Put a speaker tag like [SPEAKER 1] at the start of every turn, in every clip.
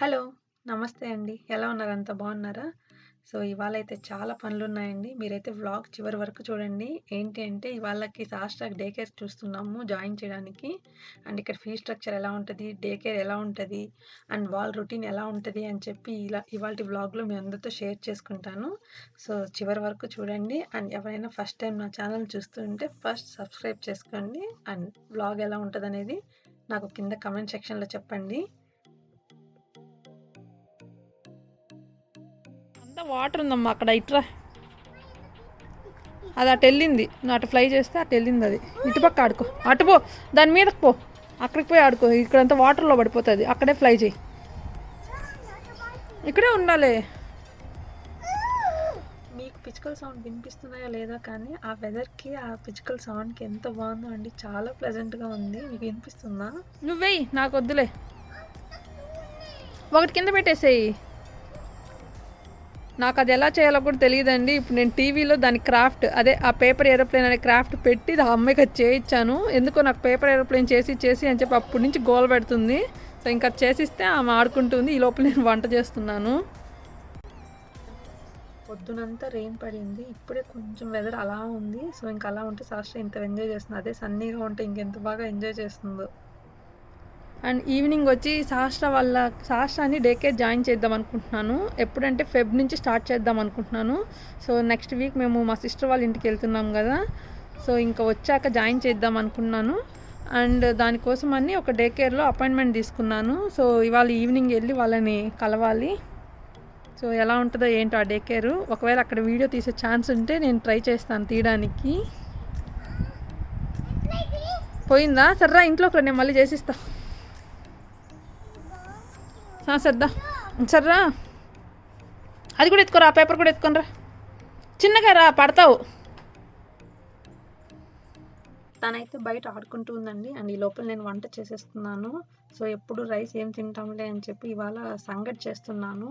[SPEAKER 1] Hello. నమస్తే అండి. ఎలా ఉన్నారు? అంతా బాగున్నారా? సో, ఇవాళైతే చాలా పనులున్నాయండి. మీరైతే వ్లాగ్ చివరి వరకు చూడండి. ఏంటి అంటే ఇవాళకి సాష్టాకి డే కేర్ చూస్తున్నాము జాయిన్ చేయడానికి. అండ్ ఇక్కడ ఫీ స్ట్రక్చర్ ఎలా ఉంటది, డే కేర్ ఎలా ఉంటది, అండ్ వాళ్ళ రొటీన్ ఎలా ఉంటది అని చెప్పి ఇవాల్టి వ్లాగ్‌లో మీ అందరితో షేర్ చేసుకుంటాను. సో, చివరి వరకు చూడండి. అండ్ ఎవరైనా ఫస్ట్ టైం నా ఛానల్ చూస్తుంటే ఫస్ట్ సబ్స్క్రైబ్ చేసుకోండి. అండ్ వ్లాగ్ ఎలా ఉంటదనేది నాకు కింద కామెంట్ సెక్షన్‌లో చెప్పండి.
[SPEAKER 2] అంతా వాటర్ ఉందమ్మా అక్కడ ఇట్రా. అది అటు వెళ్ళింది, నువ్వు అటు ఫ్లై చేస్తే అటు వెళ్ళింది. అది ఇటుపక్క ఆడుకో, అటు పో, దాని మీదకి పో, అక్కడికి పోయి ఆడుకో. ఇక్కడంతా వాటర్లో పడిపోతుంది, అక్కడే ఫ్లై చేయి. ఇక్కడే ఉండాలి.
[SPEAKER 1] మీకు పిచ్చుకల సౌండ్ వినిపిస్తున్నాయా లేదా కానీ ఆ వెదర్కి ఆ పిచ్చుకల సౌండ్కి ఎంత బాగుందో అండి. చాలా ప్లెజెంట్గా ఉంది. మీకు వినిపిస్తుందా?
[SPEAKER 2] నువ్వేయి, నాకు వద్దులే. ఒకటి కింద పెట్టేసేయి. నాకు అది ఎలా చేయాలో కూడా తెలియదండి. ఇప్పుడు నేను టీవీలో దాని క్రాఫ్ట్, అదే ఆ పేపర్ ఏరోప్లేన్ అనే క్రాఫ్ట్ పెట్టి ఆ అమ్మాయికి అది చేయించాను. ఎందుకో నాకు పేపర్ ఏరోప్లేన్ చేసి అని చెప్పి అప్పటి నుంచి గోల పెడుతుంది. సో ఇంకా చేసిస్తే ఆమె ఆడుకుంటుంది. ఈ లోపల నేను వంట చేస్తున్నాను.
[SPEAKER 1] పొద్దునంతా రెయిన్ పడింది. ఇప్పుడే కొంచెం వెదర్ అలా ఉంది. సో ఇంకా అలా ఉంటే సాష్ట్ర ఇంత ఎంజాయ్ చేస్తుంది. అదే సన్నీగా ఉంటే ఇంకెంత బాగా ఎంజాయ్ చేస్తుందో.
[SPEAKER 2] అండ్ ఈవినింగ్ వచ్చి సాష్ట్రాని డే కేర్ జాయిన్ చేద్దాం అనుకుంటున్నాను. ఎప్పుడంటే ఫెబ్ నుంచి స్టార్ట్ చేద్దాం అనుకుంటున్నాను. సో నెక్స్ట్ వీక్ మేము మా సిస్టర్ వాళ్ళ ఇంటికి వెళ్తున్నాం కదా. సో ఇంకా వచ్చాక జాయిన్ చేద్దాం అనుకున్నాను. అండ్ దానికోసం అని ఒక డే కేర్లో అపాయింట్మెంట్ తీసుకున్నాను. సో ఇవాళ ఈవినింగ్ వెళ్ళి వాళ్ళని కలవాలి. సో ఎలా ఉంటుందో ఏంటో ఆ డే కేరు. ఒకవేళ అక్కడ వీడియో తీసే ఛాన్స్ ఉంటే నేను ట్రై చేస్తాను తీయడానికి. పోయిందా? సర్రా ఇంట్లోకి నేను మళ్ళీ చేసిస్తా. సర్రా అది కూడా ఎత్తుకోరా, ఆ పేపర్ కూడా ఎత్తుకోనరా. చిన్నగా రా, పడతావు.
[SPEAKER 1] తనైతే బయట ఆడుకుంటూ ఉందండి. అండ్ ఈ లోపల నేను వంట చేసేస్తున్నాను. సో ఎప్పుడు రైస్ ఏం తింటాంలే అని చెప్పి ఇవాళ సంగటి చేస్తున్నాను.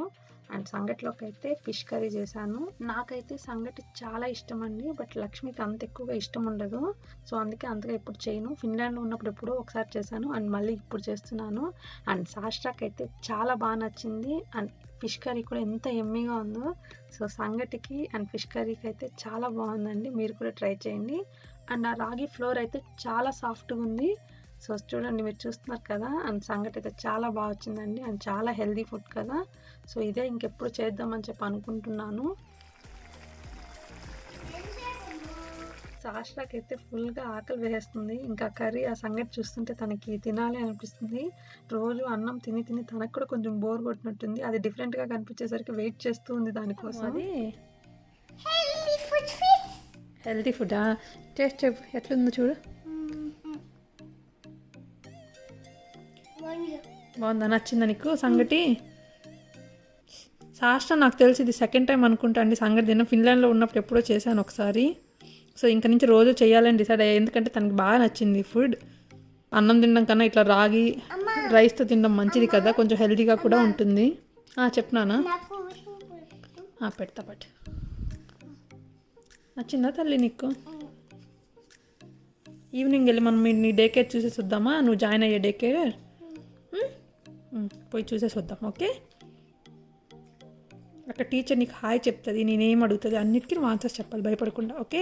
[SPEAKER 1] అండ్ సంగటిలోకి అయితే ఫిష్ కర్రీ చేశాను. నాకైతే సంగటి చాలా ఇష్టం అండి. బట్ లక్ష్మికి అంత ఎక్కువగా ఇష్టం ఉండదు. సో అందుకే అంతగా ఎప్పుడు చేయను. ఫిన్లాండ్లో ఉన్నప్పుడు ఎప్పుడో ఒకసారి చేశాను. అండ్ మళ్ళీ ఇప్పుడు చేస్తున్నాను. అండ్ సాష్ట్రాకి అయితే చాలా బాగా నచ్చింది. అండ్ ఫిష్ కర్రీ కూడా ఎంత ఎమ్మీగా ఉందో. సో సంగటికి అండ్ ఫిష్ కర్రీకి అయితే చాలా బాగుందండి. మీరు కూడా ట్రై చేయండి. అండ్ ఆ రాగి ఫ్లోర్ అయితే చాలా సాఫ్ట్గా ఉంది. సో చూడండి, మీరు చూస్తున్నారు కదా. అండ్ సంగటి అయితే చాలా బాగా వచ్చిందండి. అండ్ చాలా హెల్దీ ఫుడ్ కదా. సో ఇదే ఇంకెప్పుడు చేద్దామని చెప్పి అనుకుంటున్నాను. సాష్ట్రాకి అయితే ఫుల్గా ఆకలి వేస్తుంది. ఇంకా కర్రీ ఆ సంగటి చూస్తుంటే తనకి తినాలి అనిపిస్తుంది. రోజు అన్నం తిని తిని తనకు కూడా కొంచెం బోర్ కొట్టినట్టుంది. అది డిఫరెంట్గా కనిపించేసరికి వెయిట్ చేస్తూ ఉంది దానికోసం.
[SPEAKER 2] హెల్తీ ఫుడ్డా? టేస్ట్ చెప్పు, ఎట్లుందో చూడు. బాగుందా? నచ్చిందా నీకు సంగటి? సాష్ట్ర నాకు తెలిసి ఇది సెకండ్ టైం అనుకుంటా అండి సంగటి తిన్న. ఫిన్లాండ్లో ఉన్నప్పుడు ఎప్పుడో చేశాను ఒకసారి. సో ఇంక నుంచి రోజు చేయాలని డిసైడ్ అయ్యా. ఎందుకంటే తనకి బాగా నచ్చింది ఫుడ్. అన్నం తినడం కన్నా ఇట్లా రాగి రైస్తో తినడం మంచిది కదా, కొంచెం హెల్తీగా కూడా ఉంటుంది. చెప్తున్నానా? పెడతా పట్టు. నచ్చిందా తల్లి నీకు? ఈవినింగ్ వెళ్ళి మనం నీ డే కేర్ చూసేసి వద్దామా? నువ్వు జాయిన్ అయ్యే డే కేర్ పోయి చూసేసి వద్దాం. ఓకే? అక్కడ టీచర్ నీకు హాయ్ చెప్తుంది, నేనేం అడుగుతుంది అన్నిటికీ నువ్వు ఆన్సర్స్ చెప్పాలి భయపడకుండా. Okay?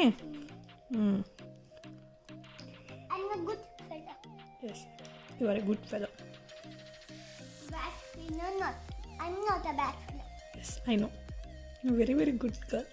[SPEAKER 2] Yes, you are a good fellow. Yes, I know. You very very good girl.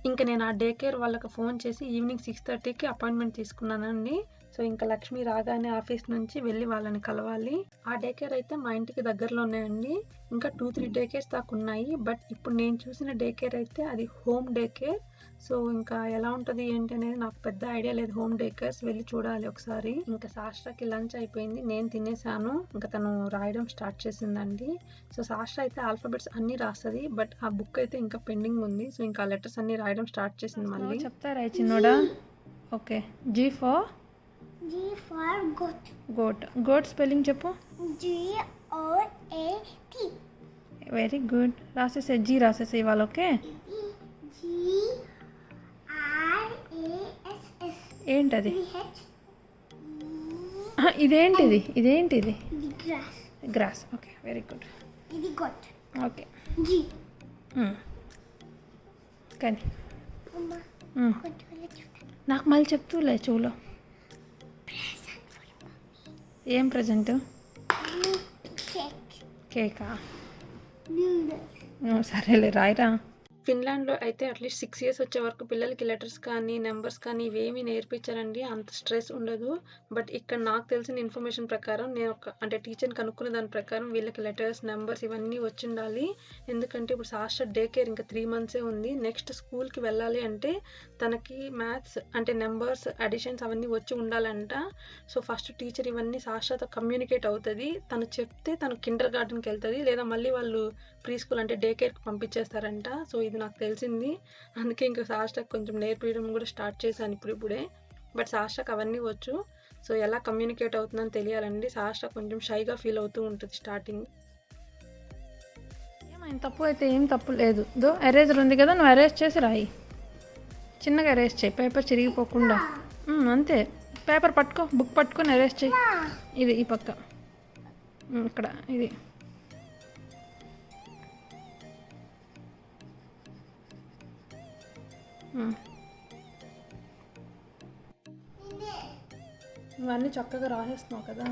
[SPEAKER 1] ఇంకా నేను ఆ డే కేర్ వాళ్ళకి ఫోన్ చేసి ఈవినింగ్ 6:30కి అపాయింట్మెంట్ తీసుకున్నానండి. సో ఇంకా లక్ష్మి రాగానే ఆఫీస్ నుంచి వెళ్ళి వాళ్ళని కలవాలి. ఆ డే కేర్ అయితే మా ఇంటికి దగ్గరలో ఉన్నాయండి. ఇంకా 2-3 డే కేర్స్ దాకా ఉన్నాయి. బట్ ఇప్పుడు నేను చూసిన డే కేర్ అయితే అది హోమ్ డే కేర్. సో ఇంకా ఎలా ఉంటుంది ఏంటి అనేది నాకు పెద్ద ఐడియా లేదు. హోమ్ డే కేర్స్ వెళ్ళి చూడాలి ఒకసారి. ఇంకా సాష్ట్రకి లంచ్ అయిపోయింది, నేను తినేసాను. ఇంకా తను రాయడం స్టార్ట్ చేసిందండి. సో సాష్ట్ర అయితే ఆల్ఫాబెట్స్ అన్ని రాస్తుంది. బట్ ఆ బుక్ అయితే ఇంకా పెండింగ్ ఉంది. సో ఇంకా లెటర్స్ అన్ని రాయడం స్టార్ట్ చేసింది మళ్ళీ.
[SPEAKER 2] చెప్తారా చిన్నోడా? Okay. G for
[SPEAKER 3] goat.
[SPEAKER 2] Goat spelling చెప్పు.
[SPEAKER 3] GOAT.
[SPEAKER 2] Very good. రాసేసే, జీ రాసేసే ఇవాళ. ఓకే?
[SPEAKER 3] GRASS.
[SPEAKER 2] ఏంటది? ఇదేంటిది ఇదేంటిది
[SPEAKER 3] ఇది grass.
[SPEAKER 2] Grass. Okay, very good.
[SPEAKER 3] ఇది గోట్.
[SPEAKER 2] ఓకే.
[SPEAKER 3] జీ.
[SPEAKER 2] కానీ
[SPEAKER 3] అమ్మా
[SPEAKER 2] మ్మ్.
[SPEAKER 3] కొంచెం చెప్తా.
[SPEAKER 2] నాకు మళ్ళీ చెప్తూలే చెవులో. ఏం ప్రజెంట్?
[SPEAKER 3] కేక్.
[SPEAKER 2] కేకా?
[SPEAKER 3] నూడిల్స్.
[SPEAKER 2] సరేలే రాయిరా.
[SPEAKER 1] ఫిన్లాండ్లో అయితే అట్లీస్ట్ 6 ఇయర్స్ వచ్చే వరకు పిల్లలకి లెటర్స్ కానీ నెంబర్స్ కానీ ఇవేమీ నేర్పించారండి. అంత స్ట్రెస్ ఉండదు. బట్ ఇక్కడ నాకు తెలిసిన ఇన్ఫర్మేషన్ ప్రకారం నేను అంటే టీచర్ని కనుక్కున్న దాని ప్రకారం వీళ్ళకి లెటర్స్ నెంబర్స్ ఇవన్నీ వచ్చి ఉండాలి. ఎందుకంటే ఇప్పుడు సాస్ట్రా డే కేర్ ఇంకా 3 మంత్సే ఉంది. నెక్స్ట్ స్కూల్కి వెళ్ళాలి అంటే తనకి మ్యాథ్స్ అంటే నెంబర్స్ అడిషన్స్ అవన్నీ వచ్చి ఉండాలంట. సో ఫస్ట్ టీచర్ ఇవన్నీ సాస్ట్రాతో కమ్యూనికేట్ అవుతుంది. తను చెప్తే తను కిండర్ గార్డెన్కి వెళ్తుంది, లేదా మళ్ళీ వాళ్ళు ప్రీ స్కూల్ అంటే డే కేర్కి పంపించేస్తారంట. సో ఇది నాకు తెలిసింది. అందుకే ఇంకా సాస్ట్రాకి కొంచెం నేర్పించడం కూడా స్టార్ట్ చేశాను ఇప్పుడే. బట్ సాస్ట్రాకి అవన్నీ వచ్చు. సో ఎలా కమ్యూనికేట్ అవుతుందని తెలియాలండి. సాస్ట్రా కొంచెం షైగా ఫీల్ అవుతూ ఉంటుంది స్టార్టింగ్.
[SPEAKER 2] ఏమైనా తప్పు అయితే ఏం తప్పు లేదు. దో ఎరేజర్ ఉంది కదా, నువ్వు ఎరేజ్ చేసి రాయి. చిన్నగా ఎరేజ్ చేయి, పేపర్ చిరిగిపోకుండా. అంతే. పేపర్ పట్టుకో, బుక్ పట్టుకొని ఎరేజ్ చేయి. ఇది ఈ పక్క ఇక్కడ ఇది. ఇవన్నీ చక్కగా రాసేస్తున్నావు కదా.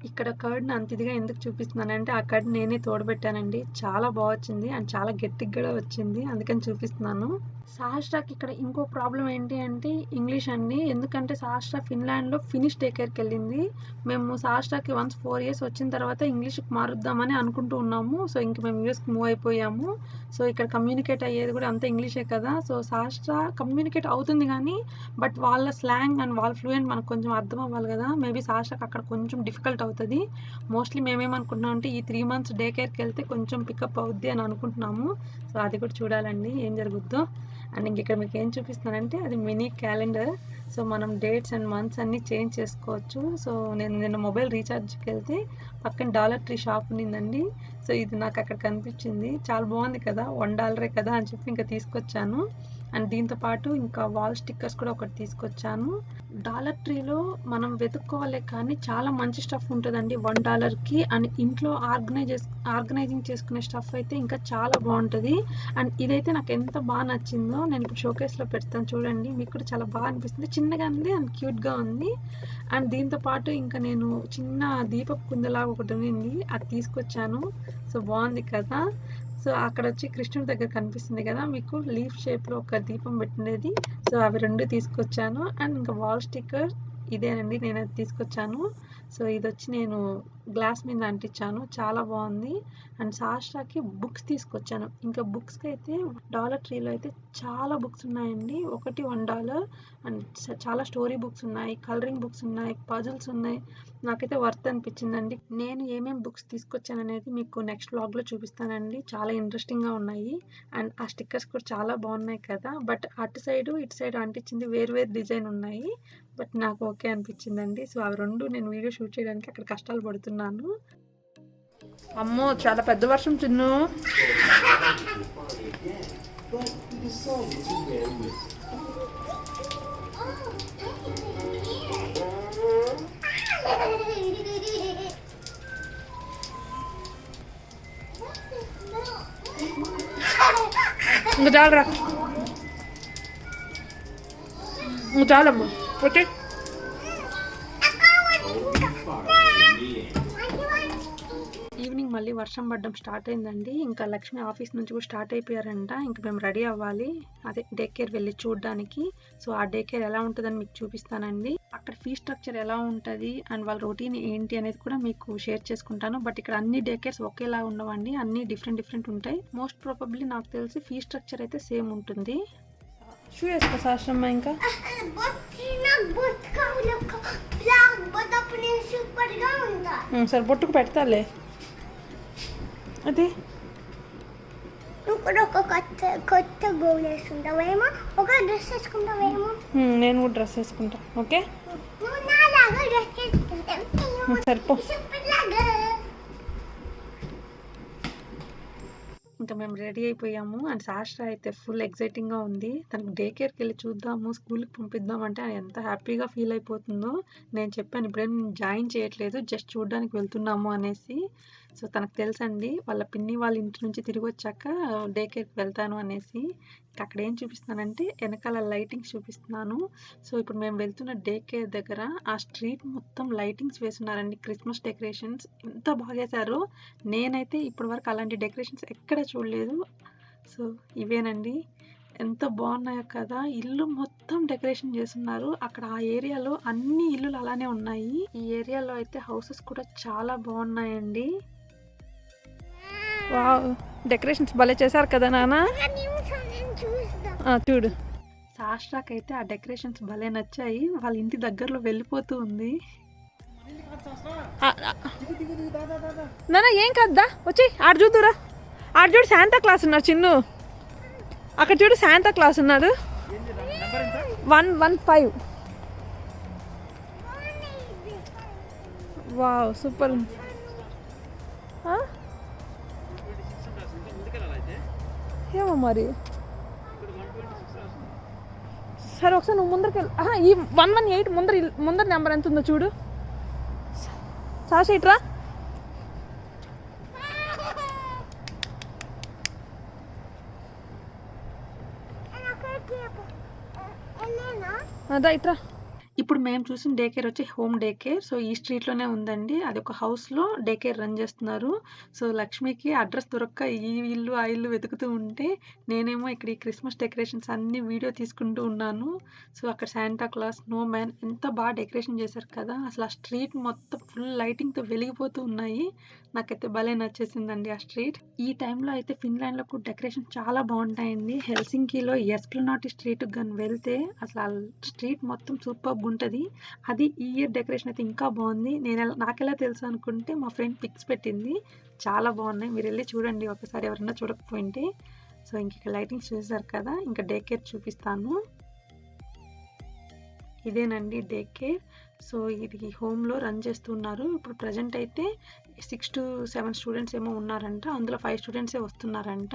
[SPEAKER 1] ఇక్కడ కర్డ్ని అంత ఇదిగా ఎందుకు చూపిస్తున్నానంటే ఆ కర్డ్ నేనే తోడబెట్టానండి. చాలా బాగా వచ్చింది అండ్ చాలా గట్టిగా కూడా వచ్చింది, అందుకని చూపిస్తున్నాను. సాస్ట్రాకి ఇక్కడ ఇంకో ప్రాబ్లం ఏంటి అంటే ఇంగ్లీష్ అండి. ఎందుకంటే సాస్ట్రా ఫిన్లాండ్లో ఫినిష్ డే కేర్కి వెళ్ళింది. మేము సాస్ట్రాకి వన్స్ 4 ఇయర్స్ వచ్చిన తర్వాత ఇంగ్లీష్కి మారుద్దామని అనుకుంటూ ఉన్నాము. సో ఇంక మేము యూఎస్కి మూవ్ అయిపోయాము. సో ఇక్కడ కమ్యూనికేట్ అయ్యేది కూడా అంతా ఇంగ్లీషే కదా. సో సాస్ట్రా కమ్యూనికేట్ అవుతుంది కానీ బట్ వాళ్ళ స్లాంగ్ అండ్ వాళ్ళ ఫ్లూయెంట్ మనకు కొంచెం అర్థం అవ్వాలి కదా. మేబీ సాస్ట్రాకి అక్కడ కొంచెం డిఫికల్ట్ అవుతుంది. మోస్ట్లీ మేమేమనుకుంటున్నాం అంటే ఈ 3 మంత్స్ డే కేర్కి వెళ్తే కొంచెం పికప్ అవుద్ది అని అనుకుంటున్నాము. సో అది కూడా చూడాలండి ఏం జరుగుద్దో. అండ్ ఇంక ఇక్కడ మీకు ఏం చూపిస్తున్నానంటే అది మినీ క్యాలెండర్. సో మనం డేట్స్ అండ్ మంత్స్ అన్నీ చేంజ్ చేసుకోవచ్చు. సో నేను నిన్న మొబైల్ రీఛార్జ్కి వెళ్తే పక్కన డాలర్ ట్రీ షాప్ ఉన్నిందండి. సో ఇది నాకు అక్కడ కనిపించింది. చాలా బాగుంది కదా, $1 కదా అని చెప్పి ఇంకా తీసుకొచ్చాను. అండ్ దీంతో పాటు ఇంకా వాల్ స్టిక్కర్స్ కూడా ఒకటి తీసుకొచ్చాను. డాలర్ ట్రీలో మనం వెతుక్కోవాలే కానీ చాలా మంచి స్టఫ్ ఉంటుందండి $1కి. అండ్ ఇంట్లో ఆర్గనైజింగ్ చేసుకునే స్టఫ్ అయితే ఇంకా చాలా బాగుంటుంది. అండ్ ఇదైతే నాకు ఎంత బాగా నచ్చిందో నేను ఇప్పుడు షోకేస్లో పెడతాను చూడండి. మీకు కూడా చాలా బాగా అనిపిస్తుంది. చిన్నగా ఉంది అండ్ క్యూట్గా ఉంది. అండ్ దీంతో పాటు ఇంకా నేను చిన్న దీపపు కుందలాగా ఒకటి ఉంది, అది తీసుకొచ్చాను. సో బాగుంది కదా. సో అక్కడ వచ్చి కృష్ణుడి దగ్గర కనిపిస్తుంది కదా మీకు, లీఫ్ షేప్లో ఒక దీపం పెట్టినది. సో అవి 2 తీసుకొచ్చాను. అండ్ ఇంకా వాల్ స్టిక్కర్ ఇదేనండి, నేను అది తీసుకొచ్చాను. సో ఇది వచ్చి నేను గ్లాస్ మీద అంటించాను, చాలా బాగుంది. అండ్ సాస్ట్రాకి బుక్స్ తీసుకొచ్చాను. ఇంకా బుక్స్కి అయితే డాలర్ ట్రీలో అయితే చాలా బుక్స్ ఉన్నాయండి. ఒకటి $1 అండ్ చాలా స్టోరీ బుక్స్ ఉన్నాయి, కలరింగ్ బుక్స్ ఉన్నాయి, పజిల్స్ ఉన్నాయి. నాకైతే వర్త్ అనిపించిందండి. నేను ఏమేమి బుక్స్ తీసుకొచ్చాను అనేది మీకు నెక్స్ట్ వ్లాగ్లో చూపిస్తానండి. చాలా ఇంట్రెస్టింగ్గా ఉన్నాయి. అండ్ ఆ స్టిక్కర్స్ కూడా చాలా బాగున్నాయి కదా. బట్ అటు సైడు ఇటు సైడ్ అంటించింది వేరు డిజైన్ ఉన్నాయి. బట్ నాకు ఓకే అనిపించిందండి. సో అవి 2 నేను వీడియో షూట్ చేయడానికి అక్కడ కష్టాలు పడుతున్నాను.
[SPEAKER 2] అమ్మో చాలా పెద్ద వర్షం చిన్ను. ఇంకా చాలరా, ఇంకా చాలమ్మా ఓకే.
[SPEAKER 1] ఈవినింగ్ మళ్ళీ వర్షం పడడం స్టార్ట్ అయిందండి. ఇంకా లక్ష్మి ఆఫీస్ నుంచి కూడా స్టార్ట్ అయిపోయారంట. ఇంకా మేము రెడీ అవ్వాలి, అదే డే కేర్ వెళ్ళి చూడడానికి. సో ఆ డే కేర్ ఎలా ఉంటుందని మీకు చూపిస్తానండి. అక్కడ ఫీ స్ట్రక్చర్ ఎలా ఉంటుంది అండ్ వాళ్ళ రొటీన్ ఏంటి అనేది కూడా మీకు షేర్ చేసుకుంటాను. బట్ ఇక్కడ అన్ని డే కేర్స్ ఒకేలా ఉండవండి, అన్ని డిఫరెంట్ ఉంటాయి. మోస్ట్ ప్రాబబ్లీ నాకు తెలిసి ఫీ స్ట్రక్చర్ అయితే సేమ్ ఉంటుంది.
[SPEAKER 2] షూ వేసుకో సాస్ట్రమ్మ. ఇంకా సరే బొట్టుకు పెడతాలే. అది
[SPEAKER 3] నువ్వు కూడా ఒక కొత్త గోల్ వేసుకుంటావేమో, ఒక డ్రెస్ వేసుకుంటావేమో.
[SPEAKER 2] నేను కూడా డ్రెస్ వేసుకుంటా. ఓకే
[SPEAKER 3] నువ్వు నాలాగా డ్రెస్ వేసుకుంటావు
[SPEAKER 2] సరిపో.
[SPEAKER 1] ఇంకా మేము రెడీ అయిపోయాము. అండ్ సాష్ట్ర అయితే ఫుల్ ఎక్సైటింగ్‌గా ఉంది. తనకి డే కేర్‌కి వెళ్ళి చూద్దాము, స్కూల్‌కి పంపిద్దాం అంటే ఎంత హ్యాపీగా ఫీల్ అయిపోతుందో. నేను చెప్పాను ఇప్పుడేం జాయిన్ చేయట్లేదు, జస్ట్ చూడడానికి వెళ్తున్నాము అనేసి. సో తనకు తెలుసండి వాళ్ళ పిన్ని వాళ్ళ ఇంటి నుంచి తిరిగి వచ్చాక డే కేర్‌కి వెళ్తాను అనేసి. ఇంకా అక్కడ ఏం చూపిస్తున్నానంటే వెనకాల లైటింగ్స్ చూపిస్తున్నాను. సో ఇప్పుడు మేము వెళ్తున్న డే కేర్ దగ్గర ఆ స్ట్రీట్ మొత్తం లైటింగ్స్ వేస్తున్నారండి, క్రిస్మస్ డెకరేషన్స్ ఎంత బాగేశారో. నేనైతే ఇప్పటి వరకు అలాంటి డెకరేషన్స్ ఎక్కడ చూడలేదు. సో ఇవేనండి, ఎంత బాగున్నాయో కదా. ఇల్లు మొత్తం డెకరేషన్ చేస్తున్నారు. అక్కడ ఆ ఏరియాలో అన్ని ఇల్లులు అలానే ఉన్నాయి. ఈ ఏరియాలో అయితే హౌసెస్ కూడా చాలా బాగున్నాయండి.
[SPEAKER 2] వావ్, డెకరేషన్స్ భలే చేశారు కదా నాన్న.
[SPEAKER 3] ఒక నిమిషం నేను చూస్తా.
[SPEAKER 2] చూడు.
[SPEAKER 1] సాష్ట్రాకి అయితే ఆ డెకరేషన్స్ భలే నచ్చాయి. వాళ్ళ ఇంటి దగ్గరలో వెళ్ళిపోతూ ఉంది.
[SPEAKER 2] నాన్న ఏం కాద్దా, వచ్చి ఆడ చూద్దురా. ఆడ చూడు శాంతా క్లాస్ ఉన్నారు చిన్ను. అక్కడ చూడు శాంతా క్లాస్ ఉన్నాడు. 115. Wow super. ఏమో మరి. సరే ఒకసారి నువ్వు ముందరికి వెళ్ళి ఈ 118 ముందర నెంబర్ ఎంత ఉందో చూడు. సాష ఇట్రా. అదా ఇట్రా.
[SPEAKER 1] ఇప్పుడు మేము చూసిన డే కేర్ వచ్చి హోమ్ డే కేర్. సో ఈ స్ట్రీట్లోనే ఉందండి. అది ఒక హౌస్లో డే కేర్ రన్ చేస్తున్నారు. సో లక్ష్మికి అడ్రస్ దొరక్క ఈ ఇల్లు ఆ ఇల్లు వెతుకుతూ ఉంటే నేనేమో ఇక్కడ ఈ క్రిస్మస్ డెకరేషన్స్ అన్ని వీడియో తీసుకుంటూ ఉన్నాను. సో అక్కడ శాంటా క్లాస్, స్నో మ్యాన్ ఎంత బాగా డెకరేషన్ చేశారు కదా. అసలు ఆ స్ట్రీట్ మొత్తం ఫుల్ లైటింగ్తో వెలిగిపోతూ ఉన్నాయి. నాకైతే భలే నచ్చేసిందండి ఆ స్ట్రీట్. ఈ టైంలో అయితే ఫిన్లాండ్లో కూడా డెకరేషన్ చాలా బాగుంటాయండి. హెల్సింకీలో ఎస్ప్లనాటి స్ట్రీట్ కానీ వెళ్తే అసలు ఆ స్ట్రీట్ మొత్తం సూపర్గా ఉంటుంది. అది ఈ ఇయర్ డెకరేషన్ అయితే ఇంకా బాగుంది. నాకెలా తెలుసు అనుకుంటే మా ఫ్రెండ్ పిక్స్ పెట్టింది, చాలా బాగున్నాయి. మీరు వెళ్ళి చూడండి ఒకసారి ఎవరైనా చూడకపోయింటే. సో ఇంక లైటింగ్స్ చూసారు కదా, ఇంకా డే కేర్ చూపిస్తాను. ఇదేనండి డే కేర్. సో ఇది హోమ్లో రన్ చేస్తున్నారు. ఇప్పుడు ప్రజెంట్ అయితే 6 to 7 స్టూడెంట్స్ ఏమో ఉన్నారంట. అందులో 5 స్టూడెంట్సే వస్తున్నారంట.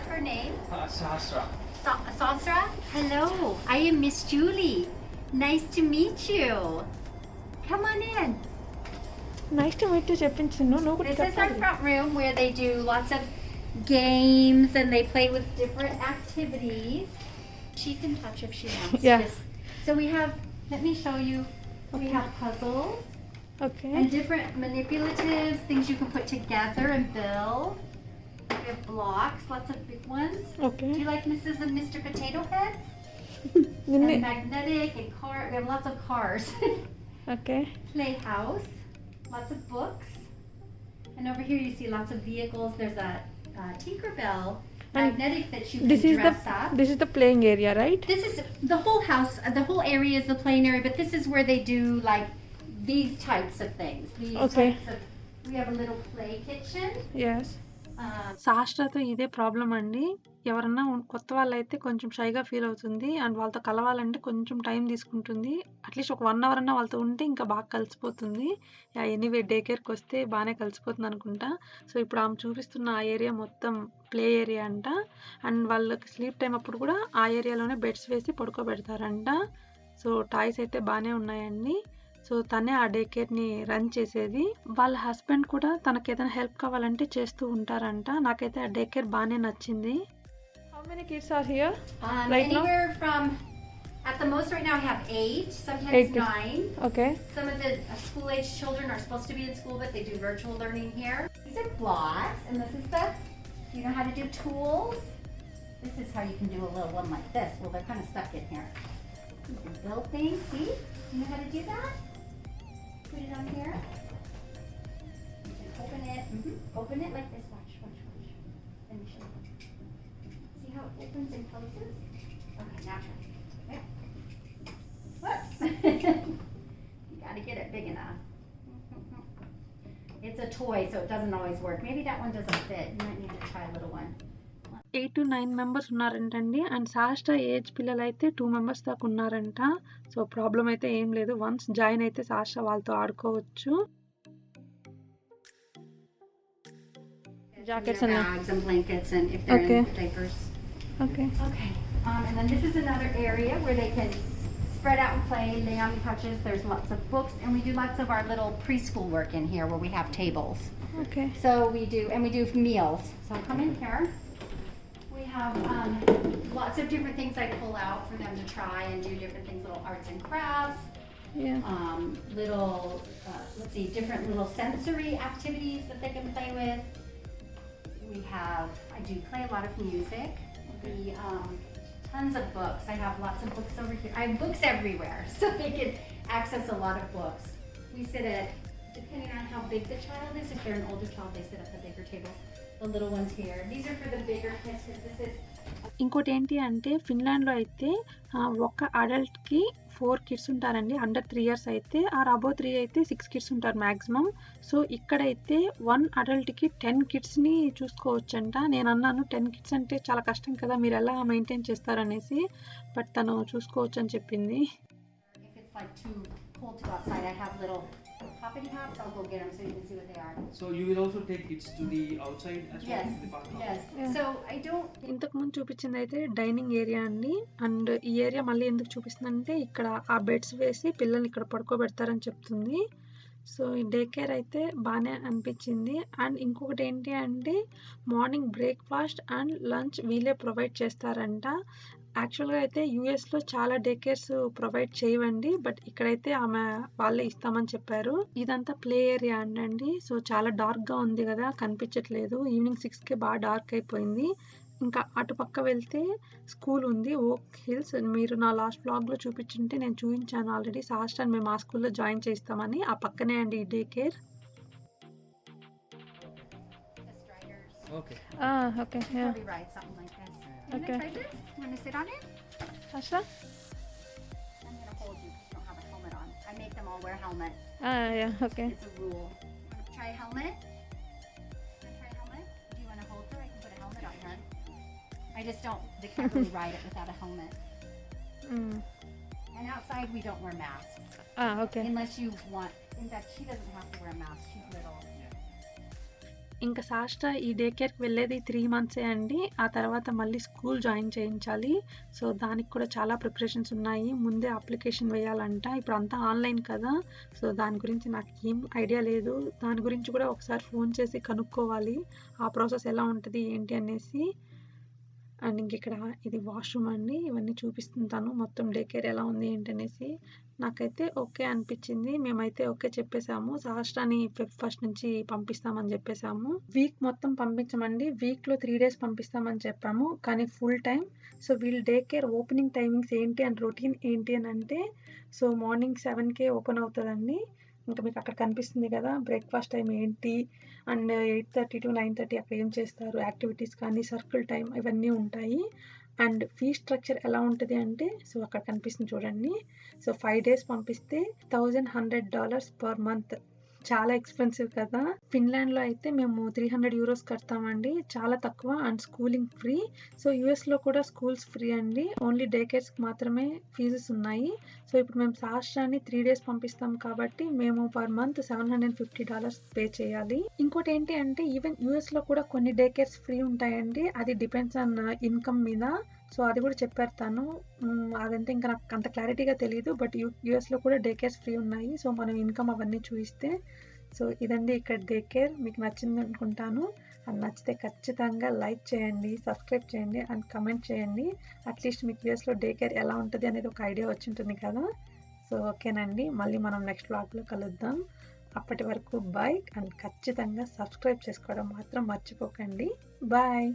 [SPEAKER 4] Her name?
[SPEAKER 5] Sasra.
[SPEAKER 4] Sasra? Hello, I am Miss Julie. Nice to meet you. Come on in.
[SPEAKER 2] Nice to meet you చెప్పించు. నువ్వు
[SPEAKER 4] This is our front room where they do lots of games and they play with different activities. She can touch if she wants.
[SPEAKER 2] Yeah.
[SPEAKER 4] So we have, let me show you, we have puzzles
[SPEAKER 2] okay.
[SPEAKER 4] and different manipulatives, things you can put together and build. We have blocks, lots of big ones.
[SPEAKER 2] Okay.
[SPEAKER 4] Do you like Mrs. and Mr. Potato Head?
[SPEAKER 2] నిన్నే.
[SPEAKER 4] And magnetic and car. We have lots of cars.
[SPEAKER 2] Okay.
[SPEAKER 4] Playhouse, lots of books, and over here you see lots of vehicles. There's a Tinkerbell magnetic that you can dress up.
[SPEAKER 2] This is the playing area, right?
[SPEAKER 4] This is the whole house. The whole area is the playing area, but this is where they do like these types of things. These
[SPEAKER 2] Okay.
[SPEAKER 4] types of. We have a little play kitchen.
[SPEAKER 2] Yes.
[SPEAKER 1] సాష్ట్రతో ఇదే problem అండి. ఎవరన్నా కొత్త వాళ్ళైతే కొంచెం షైగా feel అవుతుంది. And వాళ్ళతో కలవాలంటే కొంచెం టైం తీసుకుంటుంది. అట్లీస్ట్ ఒక 1 అవర్ అన్నా వాళ్ళతో ఉంటే ఇంకా బాగా కలిసిపోతుంది. ఎనీవే డే కేర్కి వస్తే బాగానే కలిసిపోతుంది అనుకుంటా. సో ఇప్పుడు ఆమె చూపిస్తున్న ఆ ఏరియా మొత్తం ప్లే ఏరియా అంట. అండ్ వాళ్ళకి స్లీప్ టైం అప్పుడు కూడా ఆ ఏరియాలోనే బెడ్స్ వేసి పడుకోబెడతారంట. సో టాయ్స్ అయితే బాగానే ఉన్నాయండి. సో తనే ఆ డే కేర్ని రన్ చేసేది. వాళ్ళ హస్బెండ్ కూడా తనకి ఏదైనా హెల్ప్ కావాలంటే చేస్తూ ఉంటారంట. నాకైతే ఆ డే కేర్ బాగానే నచ్చింది.
[SPEAKER 2] How many kids are here? Right now?
[SPEAKER 4] Anywhere from, at the most right now I have 8, sometimes
[SPEAKER 2] 8.
[SPEAKER 4] 9.
[SPEAKER 2] Okay.
[SPEAKER 4] Some of the school-age children are supposed to be in school, but they do virtual learning here. These are blocks, and this is the, you know how to do tools? This is how you can do a little one like this. Well, they're kind of stuck in here. You can build things, see? You know how to do that? Put it on here. You can open it, open it like this. Watch. Let me show you. See how it opens and closes? Okay, now try. There. Whoop. You gotta get it big enough. It's a toy, so it doesn't always work. Maybe that one doesn't fit. You might need to try a little one.
[SPEAKER 1] 8 to 9 members ఉన్నారంటండి. And సాహస్ర age పిల్లలైతే 2 members దాకా ఉన్నారంట. So problem అయితే ఏం లేదు. Once join అయితే సాహస్ర వాళ్ళతో ఆడుకోవచ్చు.
[SPEAKER 2] Jackets
[SPEAKER 4] Their
[SPEAKER 2] and
[SPEAKER 4] bags and blankets and if they're
[SPEAKER 2] Okay.
[SPEAKER 4] in diapers.
[SPEAKER 2] okay.
[SPEAKER 4] Okay. And then this is another area where they can spread out and play, lay on couches. There's lots of books, and we do lots of our little preschool work in here where we have tables.
[SPEAKER 2] Okay.
[SPEAKER 4] So we do meals. So come in here. We have lots of different things I pull out for them to try and do different things, little arts and crafts,
[SPEAKER 2] Yeah.
[SPEAKER 4] little, let's see, different little sensory activities that they can play with. I do play a lot of music. Tons of books. I have lots of books over here. I have books everywhere, so they can access a lot of books. We sit at, depending on how big the child is, if they're an older child, they sit at the bigger tables. The little ones here. These are for the bigger kids because this is
[SPEAKER 1] ఇంకోటి ఏంటి అంటే ఫిన్లాండ్లో అయితే ఒక అడల్ట్కి 4 kids ఉంటారండి. Under 3 years అయితే above 3 అయితే 6 kids ఉంటారు మ్యాక్సిమం. సో ఇక్కడైతే 1 అడల్ట్కి 10 కిడ్స్ని చూసుకోవచ్చంట. నేను అన్నాను 10 కిడ్స్ అంటే చాలా కష్టం కదా, మీరు ఎలా మెయింటైన్ చేస్తారనేసి. బట్ తను చూసుకోవచ్చు అని చెప్పింది.
[SPEAKER 4] if it's like too cold to go outside, I have little hoppity hops. I'll go get them so you can see what they are.
[SPEAKER 5] So you will also take kids to the outside as well,
[SPEAKER 4] Yes.
[SPEAKER 5] to the park?
[SPEAKER 4] Yes.
[SPEAKER 2] Yeah.
[SPEAKER 4] So I don't.
[SPEAKER 1] ఇంతకు ముందు చూపించింది అయితే dining area అండి. And ఈ area మళ్ళీ ఎందుకు చూపిస్తుందంటే ఇక్కడ ఆ బెడ్స్ వేసి పిల్లల్ని ఇక్కడ పడుకోబెడతారని చెప్తుంది. సో ఈ డే కేర్ అయితే బాగానే అనిపించింది. అండ్ ఇంకొకటి ఏంటి అంటే మార్నింగ్ బ్రేక్ఫాస్ట్ అండ్ లంచ్ వీళ్ళే ప్రొవైడ్ చేస్తారంట. యాక్చువల్గా అయితే యూఎస్లో చాలా డే కేర్స్ ప్రొవైడ్ చేయవండి, బట్ ఇక్కడైతే ఆమె వాళ్ళే ఇస్తామని చెప్పారు. ఇదంతా ప్లే ఏరియా అండి. సో చాలా డార్క్గా ఉంది కదా, కనిపించట్లేదు. ఈవినింగ్ 6కే బాగా డార్క్ అయిపోయింది. ఇంకా అటుపక్క వెళ్తే స్కూల్ ఉంది, ఓక్ హిల్స్. మీరు నా లాస్ట్ బ్లాగ్లో చూపించుంటే నేను చూపించాను ఆల్రెడీ. సాహస్రాన్ని మేము ఆ స్కూల్లో జాయిన్ చేస్తామని. ఆ పక్కనే అండి ఈ day care.
[SPEAKER 4] The striders.
[SPEAKER 5] Okay.
[SPEAKER 2] Okay. Yeah.
[SPEAKER 4] Probably ride something like this. You
[SPEAKER 2] Okay.
[SPEAKER 4] wanna try this? You wanna sit on it?
[SPEAKER 2] Sasha?
[SPEAKER 4] I'm gonna hold you because you don't have a helmet on. I make them all wear helmets.
[SPEAKER 2] Yeah. Okay.
[SPEAKER 4] It's a rule. You wanna try a helmet? Wanna try a helmet? Do you wanna hold her? I can put a helmet on her. I just don't. They can't really ride it without a helmet.
[SPEAKER 2] Mm.
[SPEAKER 4] And outside we don't wear masks
[SPEAKER 2] Okay.
[SPEAKER 4] unless you want. In fact, she doesn't have to wear a mask. She's little.
[SPEAKER 1] ఇంకా సాహస్ర ఈ day కేర్కి వెళ్ళేది 3 months అండి. ఆ తర్వాత మళ్ళీ school join చేయించాలి. So దానికి కూడా చాలా ప్రిపరేషన్స్ ఉన్నాయి. ముందే అప్లికేషన్ వేయాలంట. ఇప్పుడు అంతా ఆన్లైన్ కదా, సో దాని గురించి నాకు ఏం ఐడియా లేదు. దాని గురించి కూడా ఒకసారి ఫోన్ చేసి కనుక్కోవాలి, ఆ ప్రాసెస్ ఎలా ఉంటుంది ఏంటి అనేసి. అండ్ ఇంక ఇక్కడ ఇది వాష్రూమ్ అండి. ఇవన్నీ చూపిస్తుంటాను మొత్తం డే కేర్ ఎలా ఉంది ఏంటనేసి. నాకైతే ఓకే అనిపించింది. మేమైతే ఓకే చెప్పేసాము. సహస్రాన్ని Feb 1st నుంచి పంపిస్తామని చెప్పేసాము. వీక్ మొత్తం పంపించమండి, వీక్లో 3 days పంపిస్తామని చెప్పాము, కానీ ఫుల్ టైం. సో వీళ్ళ డే కేర్ ఓపెనింగ్ టైమింగ్స్ ఏంటి అండ్ రొటీన్ ఏంటి అని అంటే, సో మార్నింగ్ 7కే ఓపెన్ అవుతుందండి. ఇంకా మీకు అక్కడ కనిపిస్తుంది కదా బ్రేక్ఫాస్ట్ టైం ఏంటి, అండ్ 8:30 to 9:30 అక్కడ ఏం చేస్తారు, యాక్టివిటీస్ కానీ సర్కిల్ టైం ఇవన్నీ ఉంటాయి. అండ్ ఫీ స్ట్రక్చర్ ఎలా ఉంటుంది అంటే, సో అక్కడ కనిపిస్తుంది చూడండి. సో 5 days పంపిస్తే $1,100 per month. చాలా ఎక్స్పెన్సివ్ కదా. ఫిన్లాండ్లో అయితే మేము 300 euros కడతామండి, చాలా తక్కువ. And schooling free. సో యూఎస్లో కూడా స్కూల్స్ ఫ్రీ అండి, ఓన్లీ డే కేర్స్కి మాత్రమే ఫీజెస్ ఉన్నాయి. సో ఇప్పుడు మేము సహస్రాన్ని 3 days పంపిస్తాం కాబట్టి మేము పర్ మంత్ $750 పే చేయాలి. ఇంకోటి ఏంటి అంటే ఈవెన్ యూఎస్లో కూడా కొన్ని డే కేర్స్ ఫ్రీ ఉంటాయండి, అది డిపెండ్స్ ఆన్ ఇన్కమ్ మీద. సో అది కూడా చెప్పారు తను. అదంతా ఇంకా నాకు అంత క్లారిటీగా తెలియదు, బట్ యూఎస్లో కూడా డే కేర్స్ ఫ్రీ ఉన్నాయి. సో మనం ఇన్కమ్ అవన్నీ చూపిస్తే. సో ఇదండి ఇక్కడ డే కేర్. మీకు నచ్చింది అనుకుంటాను. అది నచ్చితే ఖచ్చితంగా లైక్ చేయండి, సబ్స్క్రైబ్ చేయండి అండ్ కమెంట్ చేయండి. అట్లీస్ట్ మీకు యూఎస్లో డే కేర్ ఎలా ఉంటుంది అనేది ఒక ఐడియా వచ్చి ఉంటుంది కదా. సో ఓకేనండి, మళ్ళీ మనం నెక్స్ట్ వ్లాగ్లో కలుద్దాం. అప్పటి వరకు బాయ్. అండ్ ఖచ్చితంగా సబ్స్క్రైబ్ చేసుకోవడం మాత్రం మర్చిపోకండి. బాయ్.